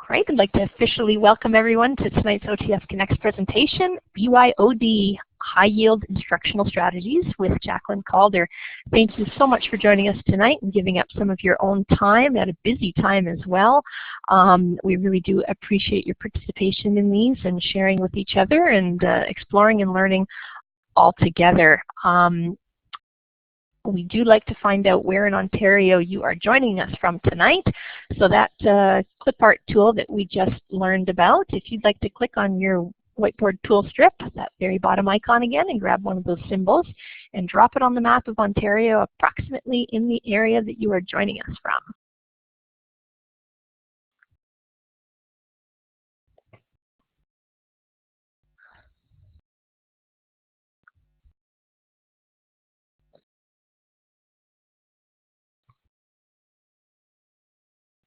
All right, I'd like to officially welcome everyone to tonight's OTF Connects presentation, BYOD, High Yield Instructional Strategies with Jacqueline Calder. Thank you so much for joining us tonight and giving up some of your own time at a busy time as well. We really do appreciate your participation in these and sharing with each other and exploring and learning all together. We do like to find out where in Ontario you are joining us from tonight. So that clip art tool that we just learned about, if you'd like to click on your whiteboard tool strip, that very bottom icon again, and grab one of those symbols and drop it on the map of Ontario approximately in the area that you are joining us from.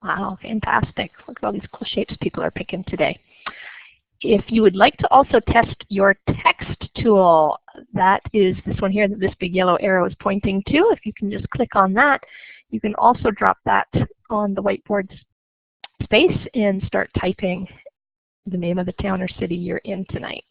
Wow, fantastic. Look at all these cool shapes people are picking today. If you would like to also test your text tool, that is this one here that this big yellow arrow is pointing to. If you can just click on that, you can also drop that on the whiteboard space and start typing the name of the town or city you're in tonight.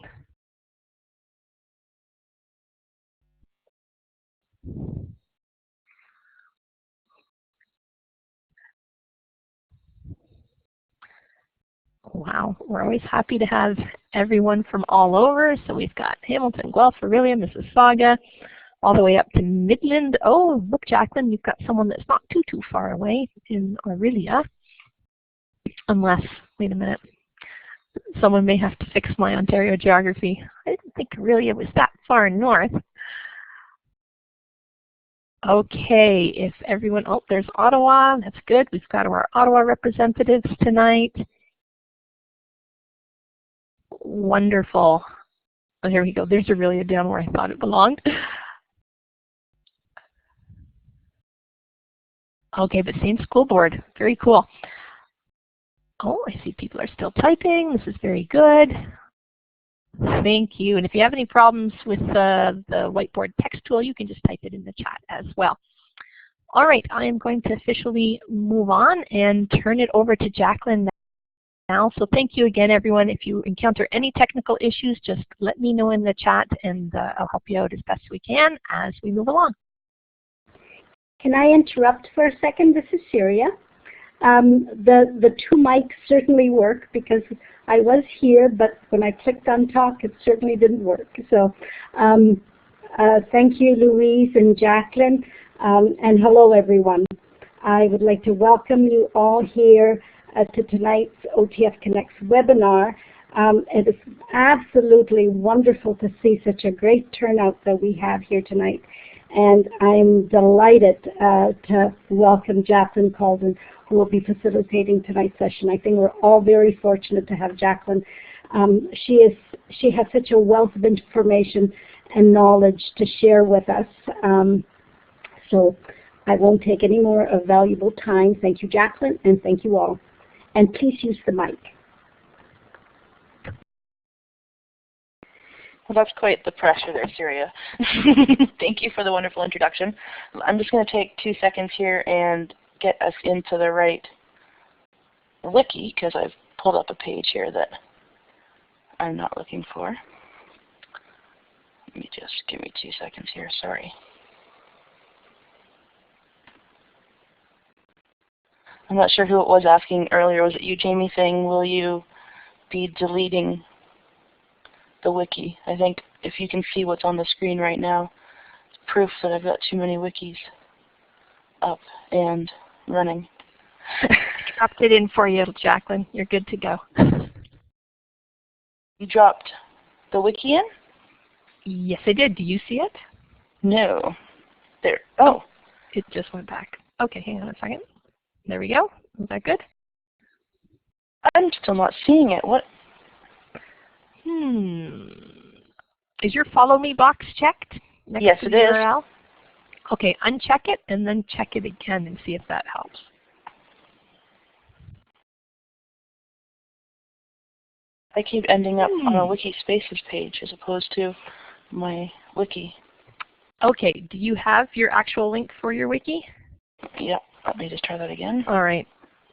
Wow, we're always happy to have everyone from all over. So we've got Hamilton, Guelph, Orillia, Mississauga, all the way up to Midland. Oh, look, Jacqueline, you've got someone that's not too far away in Orillia. Unless, wait a minute, someone may have to fix my Ontario geography. I didn't think Orillia was that far north. Okay, if everyone, oh, there's Ottawa, that's good. We've got our Ottawa representatives tonight. Wonderful. Oh, here we go. There's Orillia down where I thought it belonged. Okay, but same school board. Very cool. Oh, I see people are still typing. This is very good. Thank you. And if you have any problems with the whiteboard text tool, you can just type it in the chat as well. All right, I am going to officially move on and turn it over to Jacqueline now. So thank you again, everyone. If you encounter any technical issues, just let me know in the chat and I'll help you out as best we can as we move along. Can I interrupt for a second? This is Syria. The two mics certainly work because I was here, but when I clicked on talk, it certainly didn't work. So thank you, Louise and Jacqueline, and hello, everyone. I would like to welcome you all here to tonight's OTF Connects webinar. It is absolutely wonderful to see such a great turnout that we have here tonight. And I'm delighted to welcome Jacqueline Calder, who will be facilitating tonight's session. I think we're all very fortunate to have Jacqueline. She has such a wealth of information and knowledge to share with us. So I won't take any more of valuable time. Thank you, Jacqueline, and thank you all. And please use the mic. Well, that's quite the pressure there, Syria. Thank you for the wonderful introduction. I'm just going to take 2 seconds here and get us into the right wiki, because I've pulled up a page here that I'm not looking for. Let me just give me 2 seconds here, sorry. I'm not sure who it was asking earlier. Was it you, Jamie, saying, will you be deleting the wiki? I think if you can see what's on the screen right now, it's proof that I've got too many wikis up and running. Dropped it in for you, Jacqueline. You're good to go. You dropped the wiki in? Yes, I did. Do you see it? No. There. Oh. It just went back. Okay, hang on a second. There we go. Is that good? I'm still not seeing it. What? Is your follow me box checked? Next yes, to it the is. URL? Okay, uncheck it and then check it again and see if that helps. I keep ending up on a Wiki Spaces page as opposed to my wiki. Okay, do you have your actual link for your wiki? Yep. Let me just try that again. All right.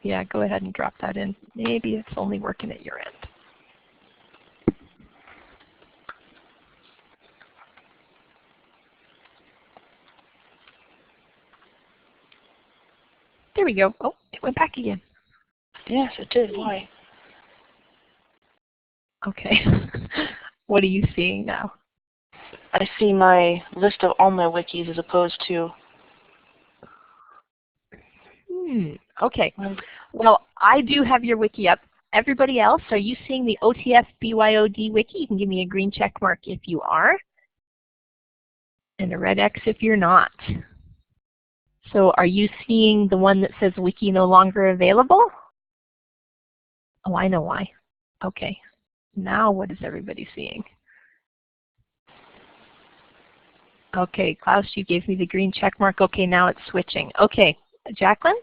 Yeah, go ahead and drop that in. Maybe it's only working at your end. There we go. Oh, it went back again. Yes, it did. Why? Okay. What are you seeing now? I see my list of all my wikis as opposed to... Okay. Well, I do have your wiki up. Everybody else, are you seeing the OTF BYOD wiki? You can give me a green check mark if you are, and a red X if you're not. So are you seeing the one that says wiki no longer available? Oh, I know why. Okay. Now what is everybody seeing? Okay, Klaus, you gave me the green check mark. Okay, now it's switching. Okay, Jacqueline?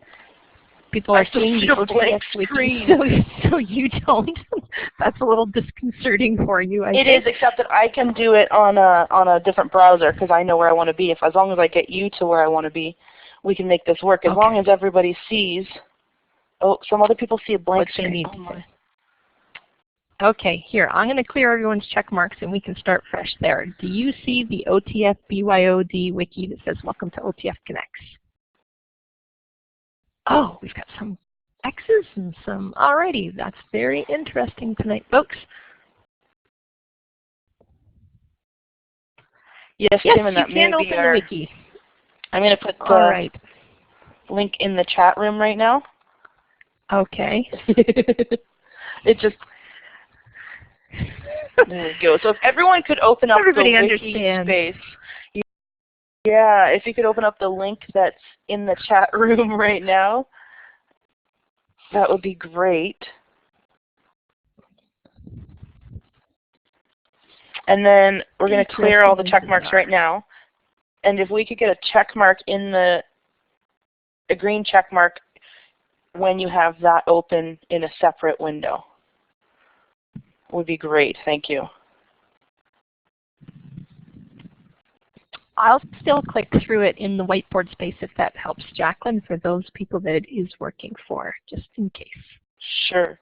People are seeing the OTF wiki, so you don't. That's a little disconcerting for you, I think. It is, except that I can do it on a different browser because I know where I want to be. As long as I get you to where I want to be, we can make this work. As long as everybody sees. Oh, some other people see a blank screen. Oh my. Okay, here, I'm going to clear everyone's check marks and we can start fresh there. Do you see the OTF BYOD wiki that says Welcome to OTF Connects? Oh, we've got some X's and some, alrighty, that's very interesting tonight, folks. Yes, Tim, and that you can may open be our... the wiki. I'm going to put the link in the chat room right now. Okay. It just... There we go. So if everyone could open up the wiki space. Yeah, if you could open up the link that's in the chat room right now, that would be great. And then we're going to clear all the check marks right now. And if we could get a check mark in a green check mark when you have that open in a separate window, would be great. Thank you. I'll still click through it in the whiteboard space if that helps, Jacqueline, for those people that it is working for, just in case. Sure.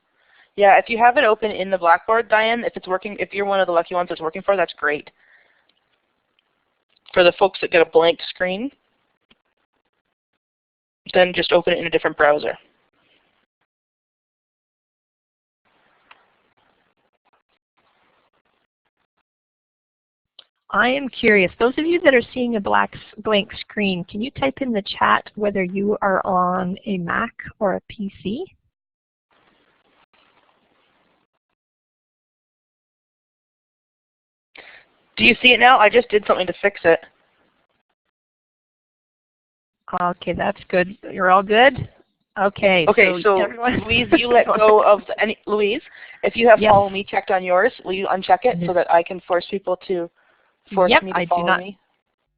Yeah, if you have it open in the Blackboard, Diane, if it's working, if you're one of the lucky ones that's working for, that's great. For the folks that get a blank screen, then just open it in a different browser. I am curious, those of you that are seeing a blank screen, can you type in the chat whether you are on a Mac or a PC? Do you see it now? I just did something to fix it. Okay, that's good. You're all good? Okay. Okay, so Louise, you let go of Louise, if you have follow me checked on yours, will you uncheck it so that I can force people to me to follow me?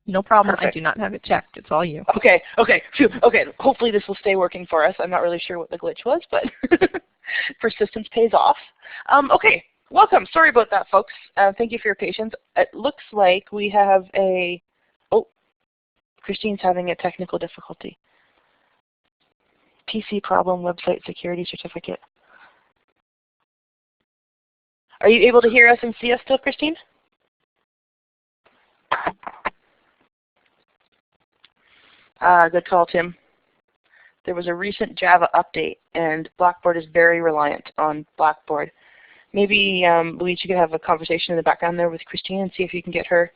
No problem. Perfect. I do not have it checked. It's all you. Okay, okay, phew. Okay. Hopefully this will stay working for us. I'm not really sure what the glitch was, but persistence pays off. Okay, welcome. Sorry about that, folks. Thank you for your patience. It looks like we have Christine's having a technical difficulty. PC problem, website security certificate. Are you able to hear us and see us still, Christine? Good call, Tim. There was a recent Java update, and Blackboard is very reliant on Blackboard. Maybe, Louise, you could have a conversation in the background there with Christine and see if you can get her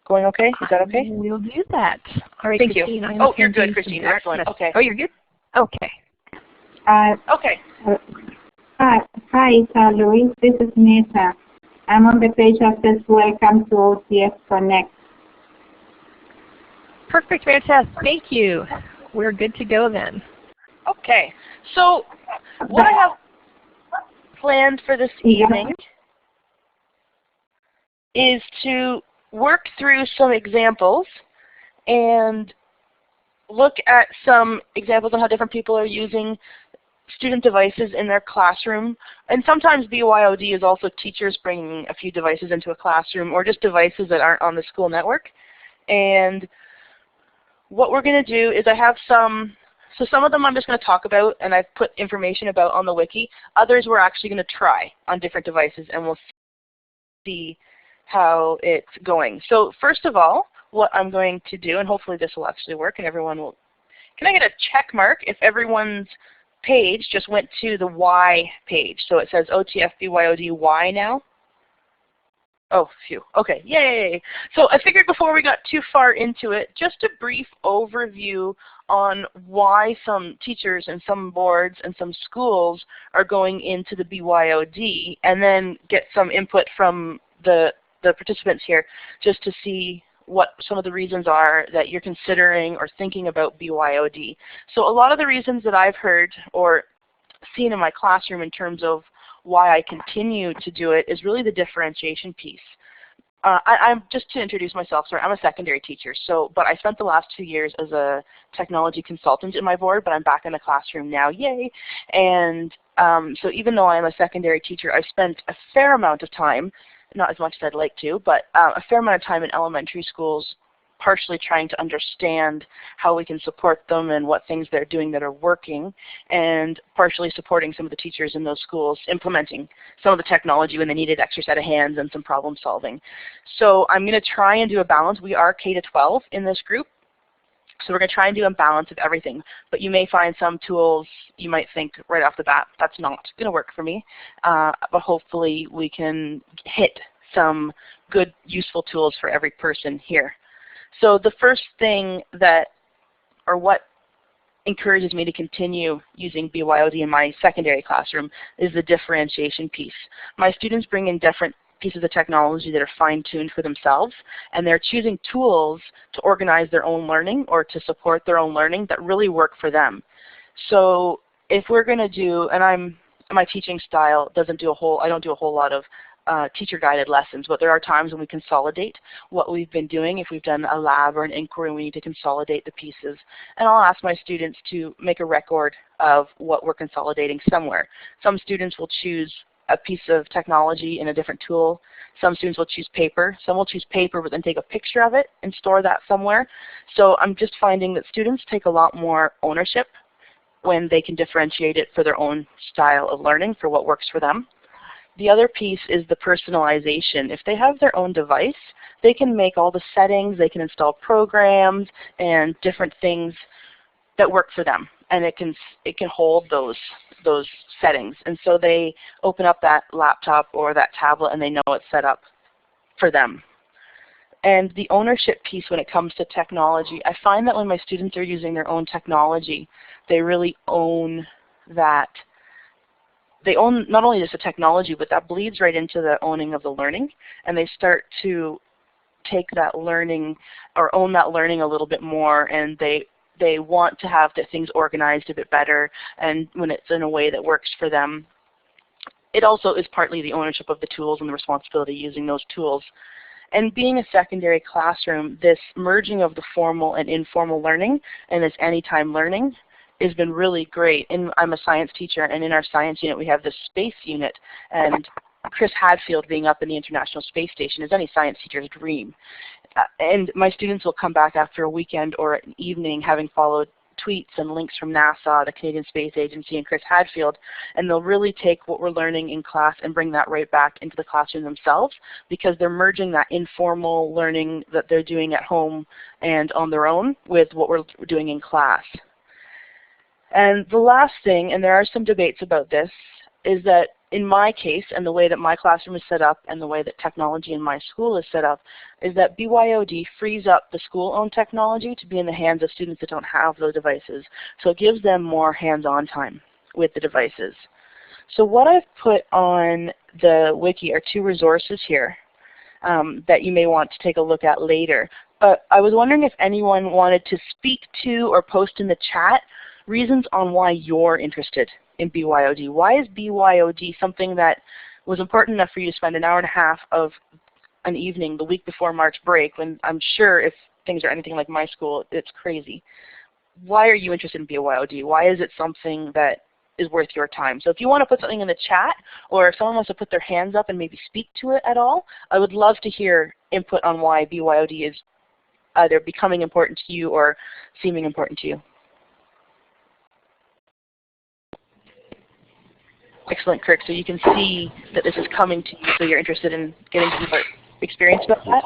going okay. Is that okay? We'll do that. All right, Thank Christine, you. I'm You're good, Christine. Excellent. Okay. Oh, you're good? Okay. Okay. Hi, Louise. This is Nessa. I'm on the page that says Welcome to OTF Connect. Perfect, Vanessa. Thank you. We're good to go then. Okay. So what I have planned for this evening is to work through some examples and look at some examples on how different people are using student devices in their classroom. And sometimes BYOD is also teachers bringing a few devices into a classroom or just devices that aren't on the school network. And what we're going to do is I have some So some of them I'm just going to talk about and I've put information about on the wiki. Others we're actually going to try on different devices and we'll see how it's going. So first of all, what I'm going to do, and hopefully this will actually work and everyone will, can I get a check mark if everyone's page just went to the Y page? So it says OTF BYOD Y now. Oh, phew. Okay, yay. So I figured before we got too far into it, just a brief overview on why some teachers and some boards and some schools are going into the BYOD, and then get some input from the participants here just to see what some of the reasons are that you're considering or thinking about BYOD. So a lot of the reasons that I've heard or seen in my classroom in terms of why I continue to do it is really the differentiation piece. I'm just to introduce myself, sorry, I'm a secondary teacher, but I spent the last 2 years as a technology consultant in my board, but I'm back in the classroom now, yay. And so even though I'm a secondary teacher, I've spent a fair amount of time, not as much as I'd like to, but a fair amount of time in elementary schools, partially trying to understand how we can support them and what things they're doing that are working, and partially supporting some of the teachers in those schools implementing some of the technology when they needed extra set of hands and some problem solving. So I'm going to try and do a balance. We are K-12 in this group, so we're going to try and do a balance of everything. But you may find some tools you might think right off the bat, that's not going to work for me, but hopefully we can hit some good, useful tools for every person here. So the first thing that, or what encourages me to continue using BYOD in my secondary classroom is the differentiation piece. My students bring in different pieces of technology that are fine-tuned for themselves, and they're choosing tools to organize their own learning or to support their own learning that really work for them. So if we're going to do, and my teaching style doesn't do I don't do a whole lot of teacher-guided lessons, but there are times when we consolidate what we've been doing. If we've done a lab or an inquiry, we need to consolidate the pieces. And I'll ask my students to make a record of what we're consolidating somewhere. Some students will choose a piece of technology in a different tool. Some students will choose paper. Some will choose paper but then take a picture of it and store that somewhere. So I'm just finding that students take a lot more ownership when they can differentiate it for their own style of learning, for what works for them. The other piece is the personalization. If they have their own device, they can make all the settings, they can install programs and different things that work for them, and it can hold those settings. And so they open up that laptop or that tablet and they know it's set up for them. And the ownership piece when it comes to technology, I find that when my students are using their own technology, they really own that. They own not only just the technology, but that bleeds right into the owning of the learning, and they start to take that learning or own that learning a little bit more, and they want to have the things organized a bit better, and when it's in a way that works for them. It also is partly the ownership of the tools and the responsibility using those tools. And being a secondary classroom, this merging of the formal and informal learning and this anytime learning has been really great. And I'm a science teacher, and in our science unit we have this space unit, and Chris Hadfield being up in the International Space Station is any science teacher's dream. And my students will come back after a weekend or an evening having followed tweets and links from NASA, the Canadian Space Agency, and Chris Hadfield, and they'll really take what we're learning in class and bring that right back into the classroom themselves, because they're merging that informal learning that they're doing at home and on their own with what we're doing in class. And the last thing, and there are some debates about this, is that in my case, and the way that my classroom is set up and the way that technology in my school is set up, is that BYOD frees up the school-owned technology to be in the hands of students that don't have those devices. So it gives them more hands-on time with the devices. So what I've put on the wiki are 2 resources here that you may want to take a look at later. But I was wondering if anyone wanted to speak to or post in the chat reasons on why you're interested in BYOD. Why is BYOD something that was important enough for you to spend an hour and a half of an evening the week before March break, when I'm sure if things are anything like my school, it's crazy. Why are you interested in BYOD? Why is it something that is worth your time? So if you want to put something in the chat, or if someone wants to put their hands up and maybe speak to it at all, I would love to hear input on why BYOD is either becoming important to you or seeming important to you. Excellent, Kirk. So you can see that this is coming to you, so you're interested in getting some experience about that?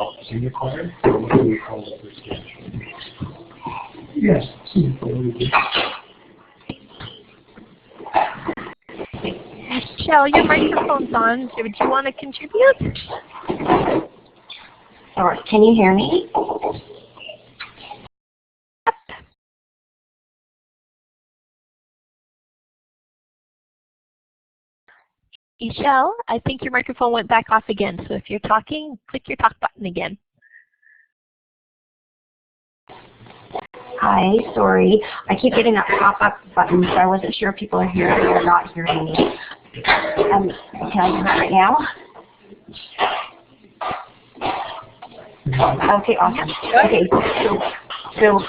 Yes. Michelle, your microphone's on. Would you want to contribute? Or can you hear me? Michelle, I think your microphone went back off again. So if you're talking, click your talk button again. Hi, sorry. I keep getting that pop-up button, so I wasn't sure if people are hearing me or not hearing me. Can I do that right now? Okay, awesome. Okay, so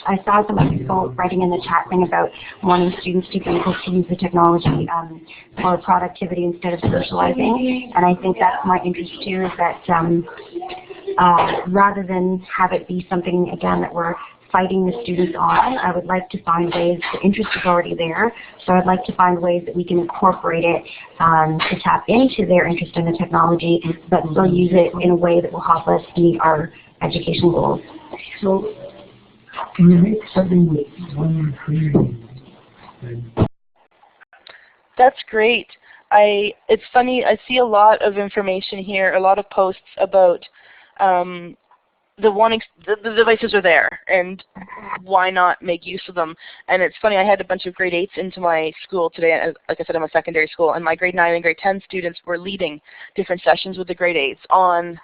I saw some other people writing in the chat thing about wanting students to be able to use the technology for productivity instead of socializing, and I think that's my interest too, is that rather than have it be something, again, that we're fighting the students on, I would like to find ways, the interest is already there, so I'd like to find ways that we can incorporate it to tap into their interest in the technology, but still use it in a way that will help us meet our education goals. So, can you make something with one creating? That's great. It's funny, I see a lot of information here, a lot of posts about the devices are there, and why not make use of them? And it's funny, I had a bunch of grade 8s into my school today. Like I said, I'm a secondary school, and my grade 9 and grade 10 students were leading different sessions with the grade 8s on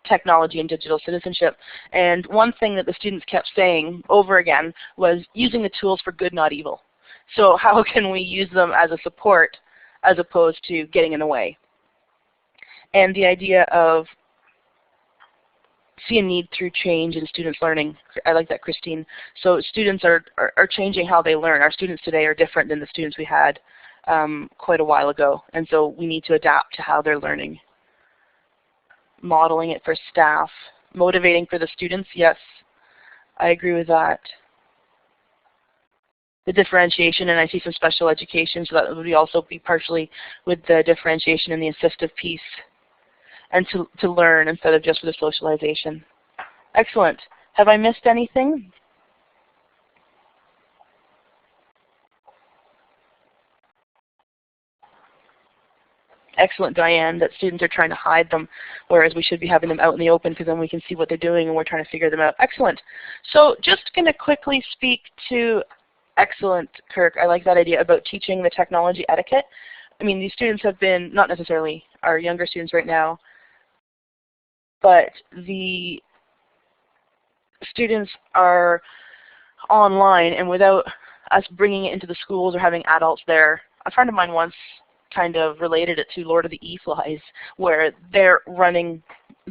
technology and digital citizenship. And one thing that the students kept saying over again was using the tools for good, not evil. So how can we use them as a support as opposed to getting in the way? And the idea of see a need through change in students' learning. I like that, Christine. So students are changing how they learn. Our students today are different than the students we had quite a while ago, and so we need to adapt to how they're learning. Modeling it for staff. Motivating for the students, yes, I agree with that. The differentiation, and I see some special education, so that would also be partially with the differentiation and the assistive piece, and to learn instead of just for the socialization. Excellent. Have I missed anything? Excellent, Diane, that students are trying to hide them, whereas we should be having them out in the open because then we can see what they're doing and we're trying to figure them out. Excellent. So just going to quickly speak to, excellent, Kirk, I like that idea about teaching the technology etiquette. I mean, these students have been, not necessarily our younger students right now, but the students are online, and without us bringing it into the schools or having adults there, a friend of mine once kind of related it to Lord of the E-Flies, where they're running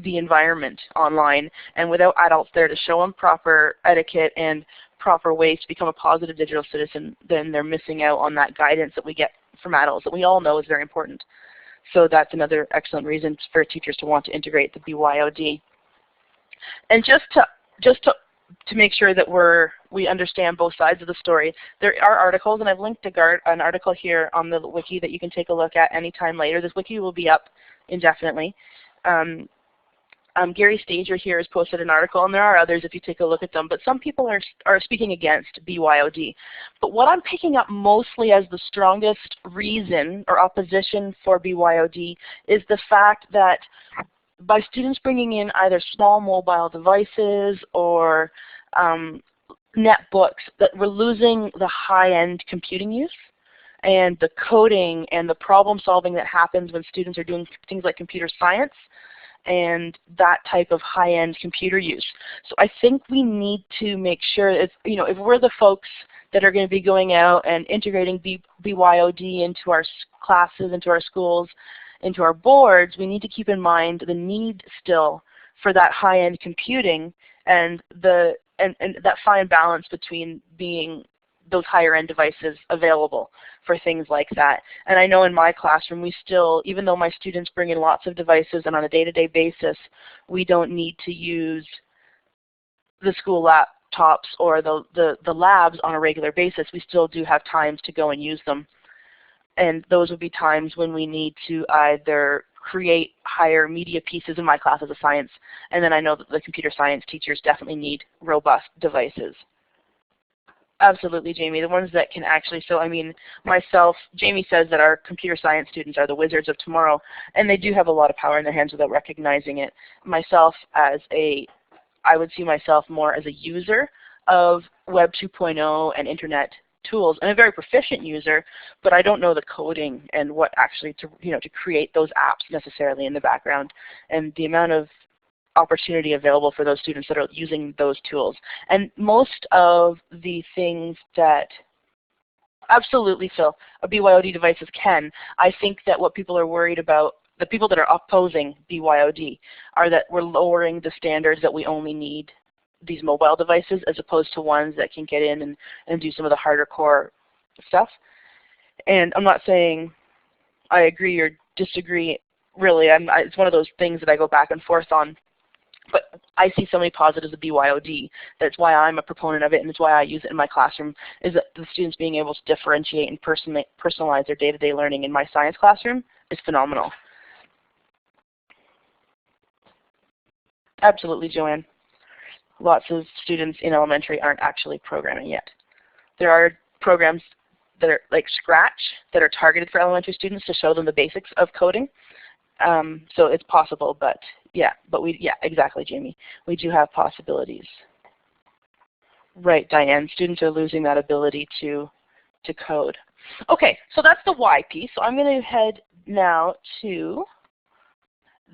the environment online, and without adults there to show them proper etiquette and proper ways to become a positive digital citizen, then they're missing out on that guidance that we get from adults that we all know is very important. So that's another excellent reason for teachers to want to integrate the BYOD. And just to make sure that we understand both sides of the story, there are articles, and I've linked an article here on the wiki that you can take a look at anytime later. This wiki will be up indefinitely. Gary Stager here has posted an article, and there are others if you take a look at them, but some people are speaking against BYOD. But what I'm picking up mostly as the strongest reason or opposition for BYOD is the fact that by students bringing in either small mobile devices or netbooks, that we're losing the high-end computing use and the coding and the problem solving that happens when students are doing things like computer science and that type of high-end computer use. So I think we need to make sure, if we're the folks that are going to be going out and integrating BYOD into our classes, into our schools, into our boards, we need to keep in mind the need still for that high-end computing and that fine balance between being those higher-end devices available for things like that. And I know in my classroom, we still, even though my students bring in lots of devices and on a day-to-day basis, we don't need to use the school laptops or the labs on a regular basis. We still do have times to go and use them. And those would be times when we need to either create higher media pieces in my class as a science, and then I know that the computer science teachers definitely need robust devices. Absolutely, Jamie. The ones that can actually, so I mean, myself, Jamie says that our computer science students are the wizards of tomorrow, and they do have a lot of power in their hands without recognizing it. Myself, I would see myself more as a user of Web 2.0 and Internet tools, and a very proficient user, but I don't know the coding and what actually to create those apps necessarily in the background, and the amount of opportunity available for those students that are using those tools. And most of the things that, absolutely, Phil, BYOD devices can. I think that what people are worried about, the people that are opposing BYOD, are that we're lowering the standards, that we only need these mobile devices as opposed to ones that can get in and do some of the harder core stuff. And I'm not saying I agree or disagree, really. It's one of those things that I go back and forth on. But I see so many positives of BYOD. That's why I'm a proponent of it, and it's why I use it in my classroom, is that the students being able to differentiate and personalize their day-to-day learning in my science classroom is phenomenal. Absolutely, Joanne. Lots of students in elementary aren't actually programming yet. There are programs that are like Scratch that are targeted for elementary students to show them the basics of coding. So it's possible, but yeah, exactly, Jamie. We do have possibilities. Right, Diane, students are losing that ability to code. Okay, so that's the why piece. So I'm going to head now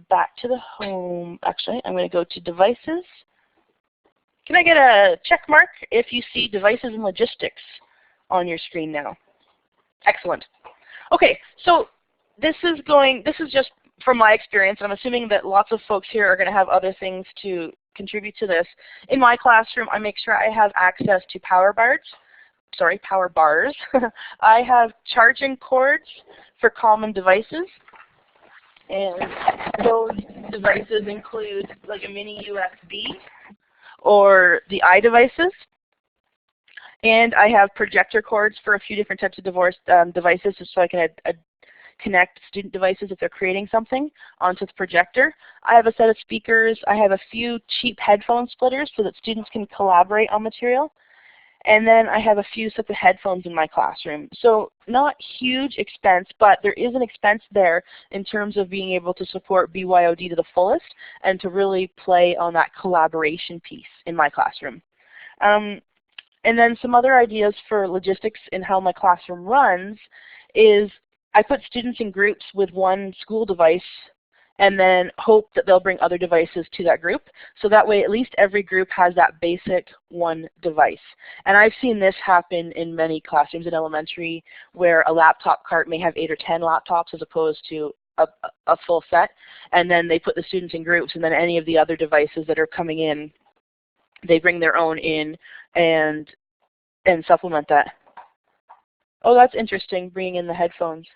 back to the home. Actually, I'm going to go to devices. Can I get a check mark if you see devices and logistics on your screen now? Excellent. Okay, so this is just from my experience, and I'm assuming that lots of folks here are going to have other things to contribute to this. In my classroom, I make sure I have access to power bars. I have charging cords for common devices, and those devices include like a mini USB or the iDevices. And I have projector cords for a few different types of devices, just so I can connect student devices if they're creating something onto the projector. I have a set of speakers. I have a few cheap headphone splitters so that students can collaborate on material. And then I have a few sets of headphones in my classroom. So not huge expense, but there is an expense there in terms of being able to support BYOD to the fullest and to really play on that collaboration piece in my classroom. And then some other ideas for logistics in how my classroom runs is I put students in groups with one school device and then hope that they'll bring other devices to that group. So that way at least every group has that basic one device. And I've seen this happen in many classrooms in elementary where a laptop cart may have 8 or 10 laptops as opposed to a full set. And then they put the students in groups, and then any of the other devices that are coming in, they bring their own in and supplement that. Oh, that's interesting, bringing in the headphones.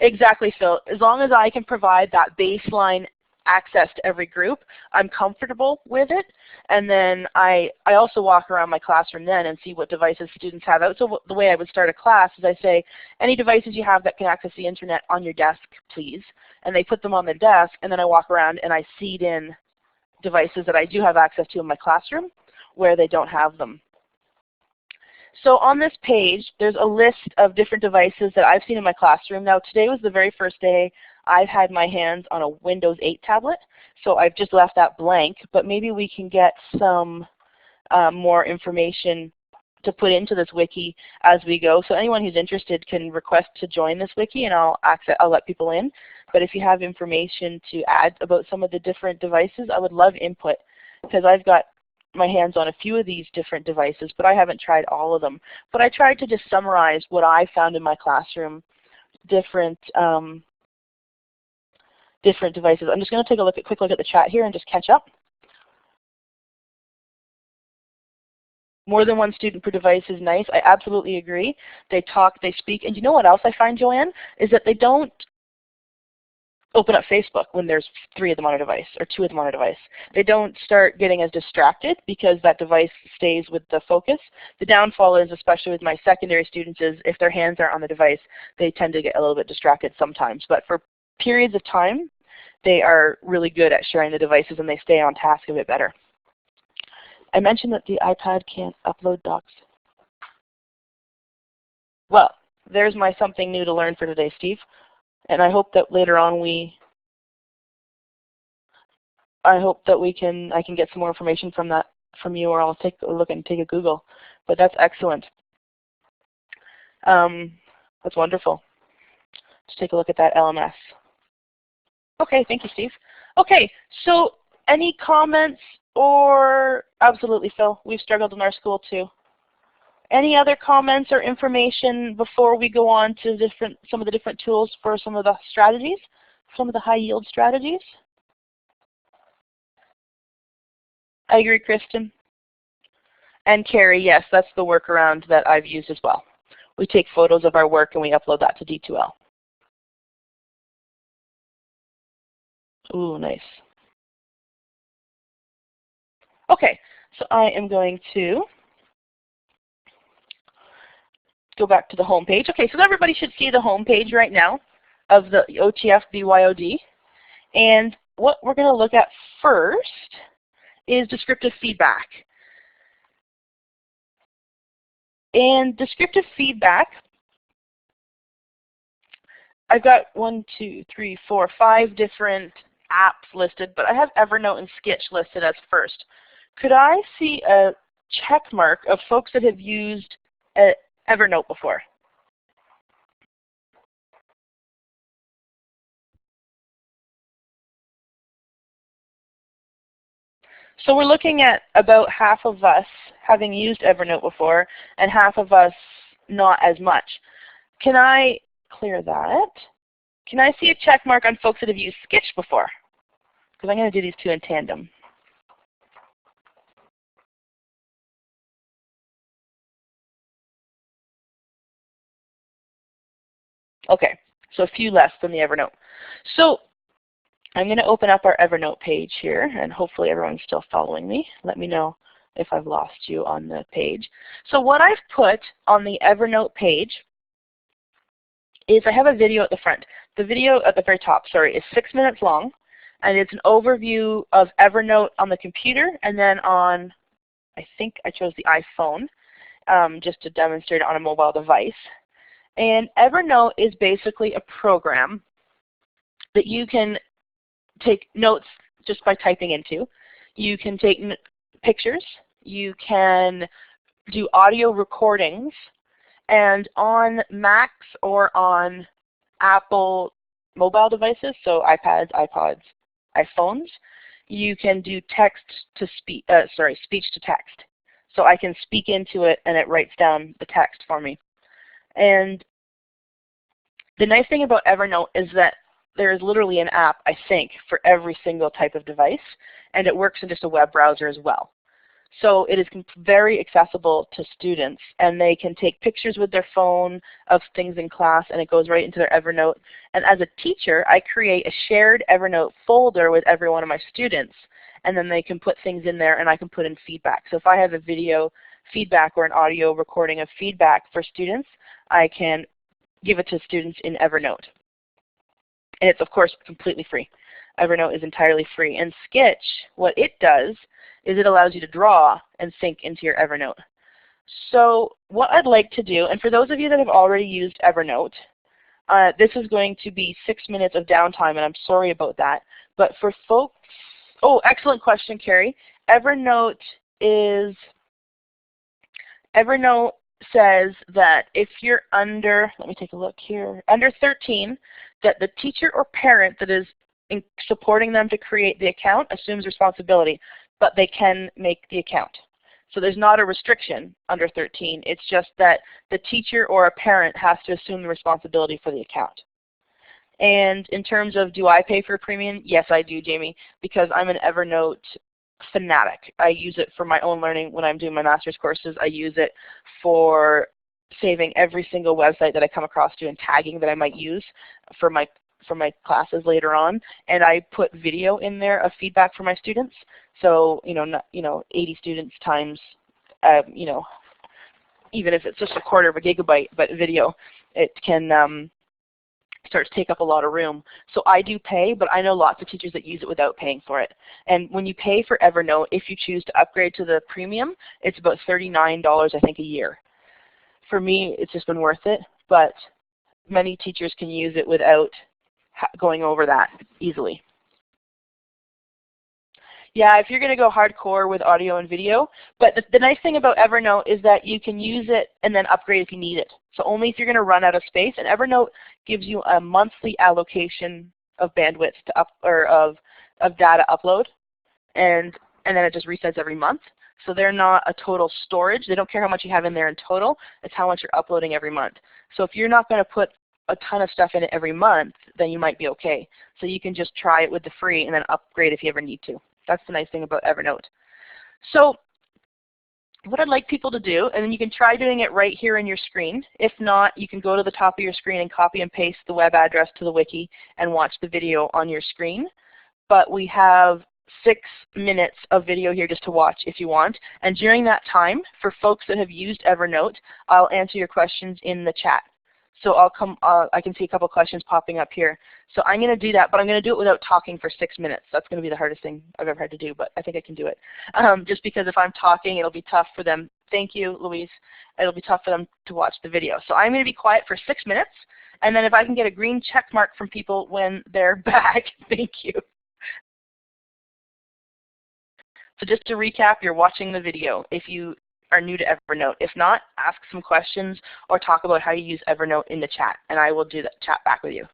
Exactly, Phil. As long as I can provide that baseline access to every group, I'm comfortable with it. And then I also walk around my classroom then and see what devices students have out. So the way I would start a class is I say, any devices you have that can access the internet on your desk, please. And they put them on the desk, and then I walk around and I seed in devices that I do have access to in my classroom where they don't have them. So on this page, there's a list of different devices that I've seen in my classroom. Now today was the very first day I've had my hands on a Windows 8 tablet, so I've just left that blank, but maybe we can get some more information to put into this wiki as we go. So anyone who's interested can request to join this wiki, and I'll let people in. But if you have information to add about some of the different devices, I would love input, because I've got my hands on a few of these different devices, but I haven't tried all of them. But I tried to just summarize what I found in my classroom, different devices. I'm just going to take a quick look at the chat here and just catch up. More than one student per device is nice. I absolutely agree. They talk, they speak, and you know what else I find, Joanne, is that they don't open up Facebook when there's 3 of them on a device or 2 of them on a device. They don't start getting as distracted because that device stays with the focus. The downfall is, especially with my secondary students, is if their hands are on the device, they tend to get a little bit distracted sometimes. But for periods of time, they are really good at sharing the devices and they stay on task a bit better. I mentioned that the iPad can't upload docs. Well, there's my something new to learn for today, Steve. And I hope that later on I can get some more information from you, or I'll take a look and take a Google. But that's excellent. That's wonderful. Let's take a look at that LMS. Okay, thank you, Steve. Okay, so any comments or absolutely, Phil, we've struggled in our school too. Any other comments or information before we go on to some of the different tools for some of the strategies, some of the high yield strategies? I agree, Kristen. And Carrie, yes, that's the workaround that I've used as well. We take photos of our work and we upload that to D2L. Ooh, nice. Okay, so I am going to go back to the home page. Okay, so everybody should see the home page right now of the OTF BYOD. And what we're going to look at first is descriptive feedback. And descriptive feedback, I've got 1, 2, 3, 4, 5 different apps listed, but I have Evernote and Sketch listed as first. Could I see a check mark of folks that have used Evernote before? So we're looking at about half of us having used Evernote before and half of us not as much. Can I clear that? Can I see a check mark on folks that have used Sketch before? Because I'm going to do these two in tandem. Okay, so a few less than the Evernote. So I'm going to open up our Evernote page here, and hopefully everyone's still following me. Let me know if I've lost you on the page. So what I've put on the Evernote page is I have a video at the front. The video at the very top, sorry, is 6 minutes long, and it's an overview of Evernote on the computer, and then on, I think I chose the iPhone, just to demonstrate it on a mobile device. And Evernote is basically a program that you can take notes just by typing into. You can take pictures. You can do audio recordings. And on Macs or on Apple mobile devices, so iPads, iPods, iPhones, you can do speech to text. So I can speak into it and it writes down the text for me. And the nice thing about Evernote is that there is literally an app, I think, for every single type of device, and it works in just a web browser as well. So it is very accessible to students, and they can take pictures with their phone of things in class, and it goes right into their Evernote. And as a teacher, I create a shared Evernote folder with every one of my students, and then they can put things in there, and I can put in feedback. So if I have a video feedback or an audio recording of feedback for students, I can give it to students in Evernote. And it's, of course, completely free. Evernote is entirely free. And Sketch, what it does is it allows you to draw and sync into your Evernote. So what I'd like to do, and for those of you that have already used Evernote, this is going to be 6 minutes of downtime, and I'm sorry about that. But for folks, oh, excellent question, Carrie. Evernote says that if you're under, let me take a look here, under 13, that the teacher or parent that is supporting them to create the account assumes responsibility, but they can make the account. So there's not a restriction under 13. It's just that the teacher or a parent has to assume the responsibility for the account. And in terms of, do I pay for a premium? Yes, I do, Jamie, because I'm an Evernote fanatic. I use it for my own learning when I'm doing my master's courses. I use it for saving every single website that I come across doing tagging that I might use for my my classes later on, and I put video in there of feedback for my students. So 80 students times even if it's just a quarter of a gigabyte, but video, it can start to take up a lot of room. So I do pay, but I know lots of teachers that use it without paying for it. And when you pay for Evernote, if you choose to upgrade to the premium, it's about $39, I think, a year. For me, it's just been worth it, but many teachers can use it without going over that easily. Yeah, if you're going to go hardcore with audio and video, but the nice thing about Evernote is that you can use it and then upgrade if you need it. So only if you're going to run out of space, and Evernote gives you a monthly allocation of bandwidth of data upload, and then it just resets every month. So they're not a total storage. They don't care how much you have in there in total. It's how much you're uploading every month. So if you're not going to put a ton of stuff in it every month, then you might be okay. So you can just try it with the free and then upgrade if you ever need to. That's the nice thing about Evernote. So what I'd like people to do, and then you can try doing it right here in your screen. If not, you can go to the top of your screen and copy and paste the web address to the wiki and watch the video on your screen. But we have 6 minutes of video here just to watch if you want. And during that time, for folks that have used Evernote, I'll answer your questions in the chat. So I can see a couple questions popping up here. So I'm going to do that, but I'm going to do it without talking for 6 minutes. That's going to be the hardest thing I've ever had to do, but I think I can do it. Just because if I'm talking, it'll be tough for them. Thank you, Louise. It'll be tough for them to watch the video. So I'm going to be quiet for 6 minutes, and then if I can get a green check mark from people when they're back, thank you. So just to recap, you're watching the video if you are new to Evernote. If not, ask some questions or talk about how you use Evernote in the chat, and I will do that chat back with you.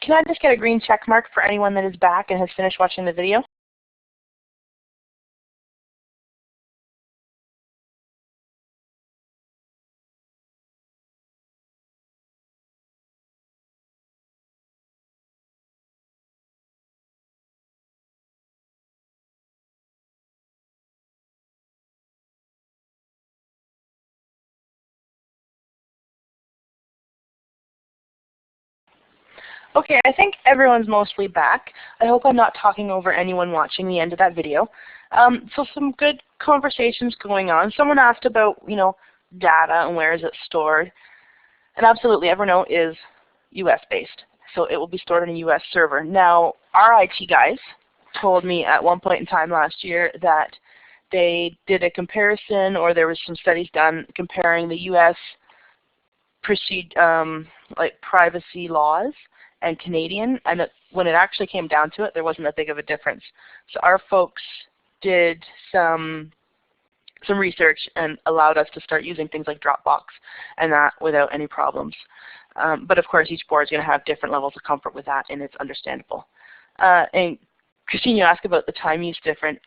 Can I just get a green check mark for anyone that is back and has finished watching the video? Okay, I think everyone's mostly back. I hope I'm not talking over anyone watching the end of that video. So some good conversations going on. Someone asked about, data and where is it stored. And absolutely, Evernote is US based. So it will be stored on a US server. Now, our IT guys told me at one point in time last year that they did a comparison, or there was some studies done comparing the US like privacy laws and Canadian, and when it actually came down to it, there wasn't that big of a difference. So our folks did some research and allowed us to start using things like Dropbox and that without any problems. But of course, each board is going to have different levels of comfort with that, and it's understandable. And Christine, you asked about the time use different.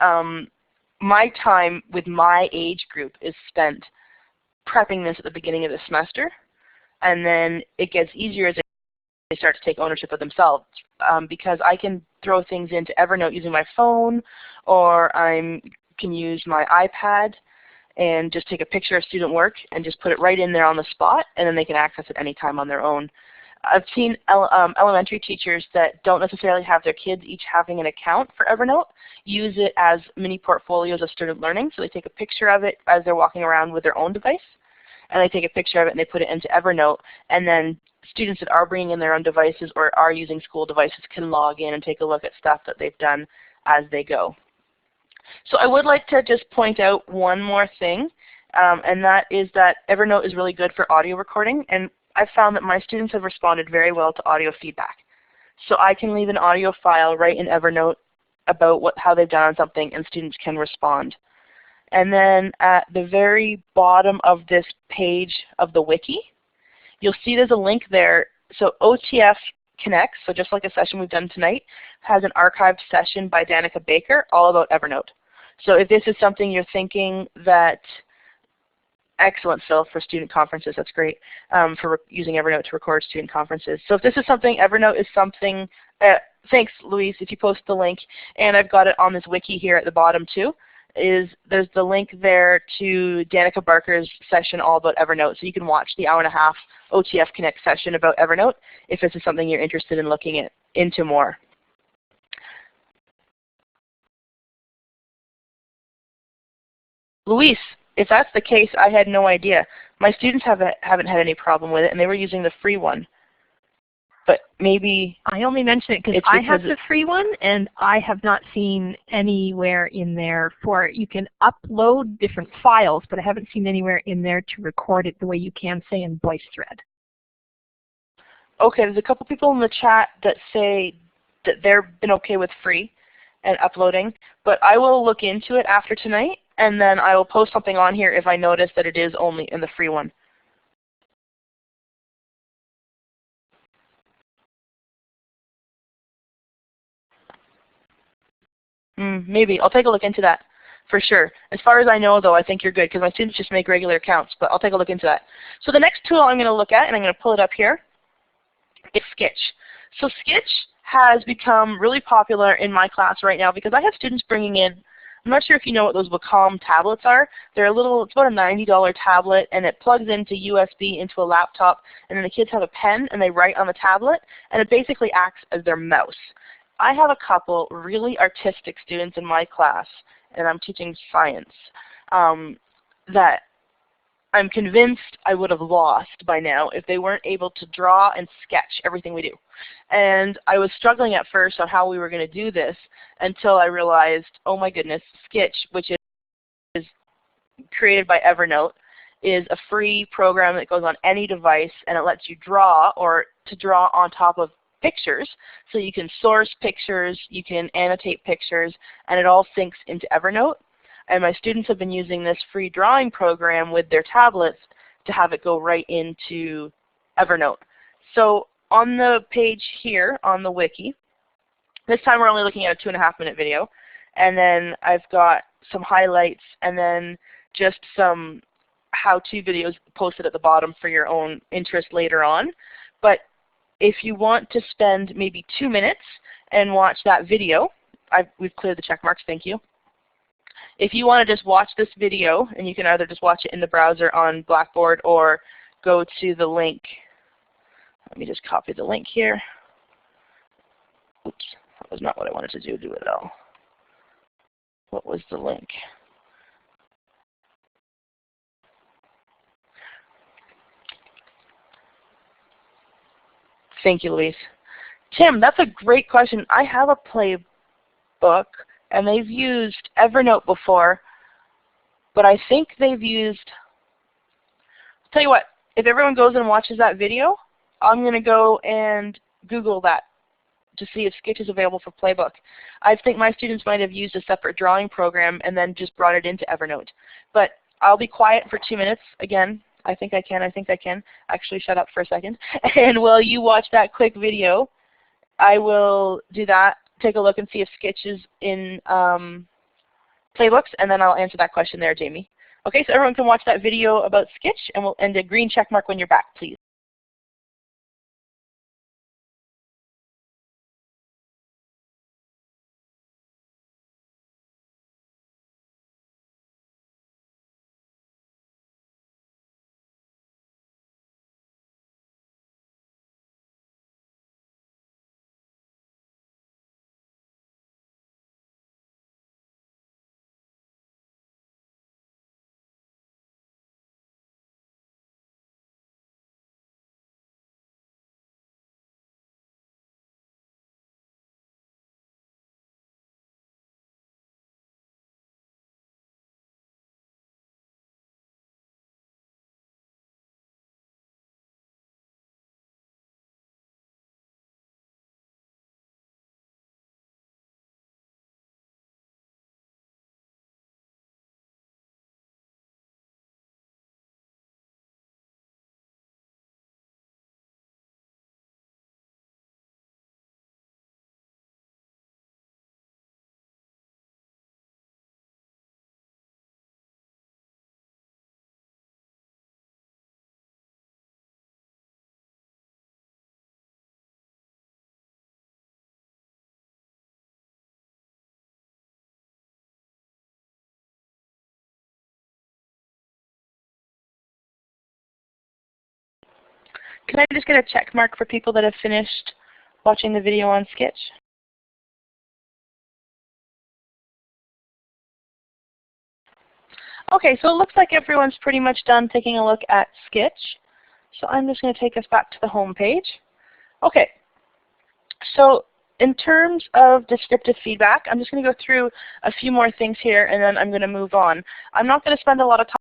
My time with my age group is spent prepping this at the beginning of the semester, and then it gets easier as they start to take ownership of themselves, because I can throw things into Evernote using my phone, or I can use my iPad and just take a picture of student work and just put it right in there on the spot, and then they can access it anytime on their own. I've seen elementary teachers that don't necessarily have their kids each having an account for Evernote use it as mini portfolios of student learning. So they take a picture of it as they're walking around with their own device, and they take a picture of it and they put it into Evernote, and then students that are bringing in their own devices or are using school devices can log in and take a look at stuff that they've done as they go. So I would like to just point out one more thing, and that is that Evernote is really good for audio recording, and I've found that my students have responded very well to audio feedback. So I can leave an audio file right in Evernote about how they've done on something, and students can respond. And then at the very bottom of this page of the wiki, you'll see there's a link there. So OTF Connects, so just like a session we've done tonight, has an archived session by Danica Baker all about Evernote. So if this is something you're thinking that, excellent, Phil, for student conferences, that's great, for using Evernote to record student conferences. So if this is something, Evernote is something, thanks, Louise, if you post the link, and I've got it on this wiki here at the bottom too, there's the link there to Danica Barker's session all about Evernote, so you can watch the hour-and-a-half OTF Connect session about Evernote if this is something you're interested in looking into more. Luis, if that's the case, I had no idea. My students haven't had any problem with it, and they were using the free one. But maybe I only mention it because I have the free one, and I have not seen anywhere in there for you can upload different files, but I haven't seen anywhere in there to record it the way you can, say, in VoiceThread. Okay, there's a couple people in the chat that say that they've been okay with free and uploading, but I will look into it after tonight, and then I will post something on here if I notice that it is only in the free one. Maybe. I'll take a look into that for sure. As far as I know, though, I think you're good because my students just make regular accounts, but I'll take a look into that. So the next tool I'm going to look at, and I'm going to pull it up here, is Sketch. So Sketch has become really popular in my class right now because I have students bringing in, I'm not sure if you know what those Wacom tablets are. They're a little, it's about a $90 tablet, and it plugs into USB into a laptop, and then the kids have a pen and they write on the tablet, and it basically acts as their mouse. I have a couple really artistic students in my class, and I'm teaching science, that I'm convinced I would have lost by now if they weren't able to draw and sketch everything we do. And I was struggling at first on how we were going to do this until I realized, oh my goodness, Sketch, which is created by Evernote, is a free program that goes on any device, and it lets you draw or to draw on top of pictures. So you can source pictures, you can annotate pictures, and it all syncs into Evernote. And my students have been using this free drawing program with their tablets to have it go right into Evernote. So on the page here on the wiki, this time we're only looking at a 2.5-minute video, and then I've got some highlights and then just some how-to videos posted at the bottom for your own interest later on. But if you want to spend maybe 2 minutes and watch that video, we've cleared the check marks, thank you. If you want to just watch this video, and you can either just watch it in the browser on Blackboard or go to the link. Let me just copy the link here. Oops, that was not what I wanted to do at all. What was the link? Thank you, Louise. Tim, that's a great question. I have a playbook, and they've used Evernote before, but I think they've used, I'll tell you what, if everyone goes and watches that video, I'm going to go and Google that to see if Sketch is available for Playbook. I think my students might have used a separate drawing program and then just brought it into Evernote. But I'll be quiet for 2 minutes. Again, I think I can. Actually, shut up for a second. And while you watch that quick video, I will do that, take a look and see if Sketch is in Playbooks, and then I'll answer that question there, Jamie. Okay, so everyone can watch that video about Sketch, and a green check mark when you're back, please. Can I just get a check mark for people that have finished watching the video on Sketch? Okay, so it looks like everyone's pretty much done taking a look at Sketch. So I'm just going to take us back to the home page. Okay, so in terms of descriptive feedback, I'm just going to go through a few more things here and then I'm going to move on. I'm not going to spend a lot of time